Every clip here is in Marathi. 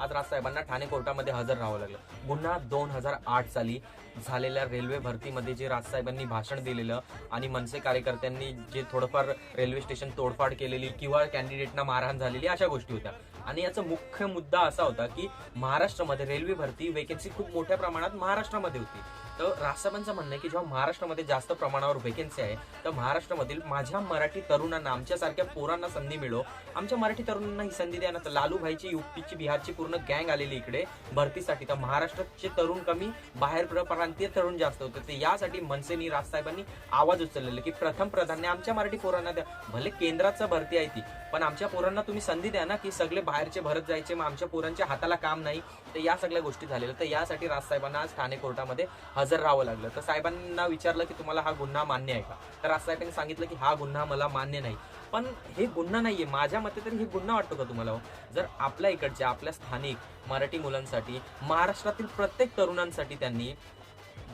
आज राजसाहेबांना ठाणे कोर्टामध्ये हजर राहावं लागलं. गुन्हा 2008 साली झालेल्या रेल्वे भरतीमध्ये जे राजसाहेबांनी भाषण दिलेलं आणि मनसे कार्यकर्त्यांनी जे थोडंफार रेल्वे स्टेशन तोडफाड केलेली किंवा कॅन्डिडेटना मारहाण झालेली अशा गोष्टी होत्या. आणि याचा मुख्य मुद्दा असा होता की महाराष्ट्रामध्ये रेल्वे भरती वेकेन्सी खूप मोठ्या प्रमाणात महाराष्ट्रामध्ये होती. तर राजसाहेबांचं म्हणणं आहे की जेव्हा महाराष्ट्रामध्ये जास्त प्रमाणावर वेकेन्सी आहे तर महाराष्ट्रामधील माझ्या मराठी तरुणांना, आमच्यासारख्या पोरांना संधी मिळो, आमच्या मराठी तरुणांना ही संधी द्या ना. तर लालू भाईची, युपीची, बिहारची पूर्ण गँग आलेली इकडे भरतीसाठी. तर महाराष्ट्राचे तरुण कमी, बाहेर परप्रांतीय तरुण जास्त होते. तर यासाठी मनसेनी, राजसाहेबांनी आवाज उचललेला की प्रथम प्राधान्य आमच्या मराठी पोरांना द्या. भले केंद्राचं भरती आहे ती, पण आमच्या पोरांना तुम्ही संधी द्या ना. की सगळे बाहेरचे भरत जायचे, मग आमच्या पोरांच्या हाताला काम नाही. तर या सगळ्या गोष्टी झालेल्या. तर यासाठी राजसाहेबांना आज ठाणे कोर्टामध्ये हजर राहावं लागलं. तर साहेबांना विचारलं की तुम्हाला हा गुन्हा मान्य आहे का? तर राजसाहेबांनी सांगितलं की हा गुन्हा मला मान्य नाही. पण हे गुन्हा नाहीये माझ्या मते. तरी हे गुन्हा वाटतो का तुम्हाला? जर आपल्या इकडच्या, आपल्या स्थानिक मराठी मुलांसाठी, महाराष्ट्रातील प्रत्येक तरुणांसाठी त्यांनी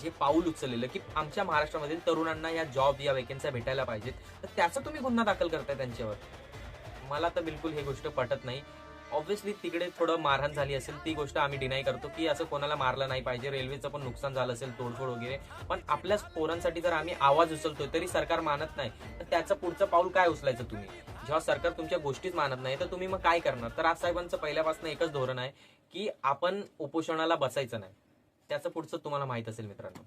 जे पाऊल उचललेलं की आमच्या महाराष्ट्रामधील तरुणांना या जॉब, या वेकेन्सी भेटायला पाहिजेत, तर त्याचा तुम्ही गुन्हा दाखल करताय त्यांच्यावर. मला तर बिलकुल ही गोष्ट पटत नाही. ऑब्व्हियसली तिकडे थोडं मारहाण झाली असेल, ती गोष्ट आम्ही डिनाय करतो की असं कोणाला मारलं नाही पाहिजे, रेल्वेचं पण नुकसान झालं असेल, तोडफोड वगैरे. पण आपल्या पोरांसाठी जर आम्ही आवाज उचलतोय तरी सरकार मानत नाही, तर त्याचं पुढचं पाऊल काय उचलायचं तुम्ही? जेव्हा सरकार तुमच्या गोष्टीच मानत नाही तर तुम्ही मग काय करणार? तर राजसाहेबांचं पहिल्यापासून एकच धोरण आहे की आपण उपोषणाला बसायचं नाही. त्याचं पुढचं तुम्हाला माहित असेल मित्रांनो.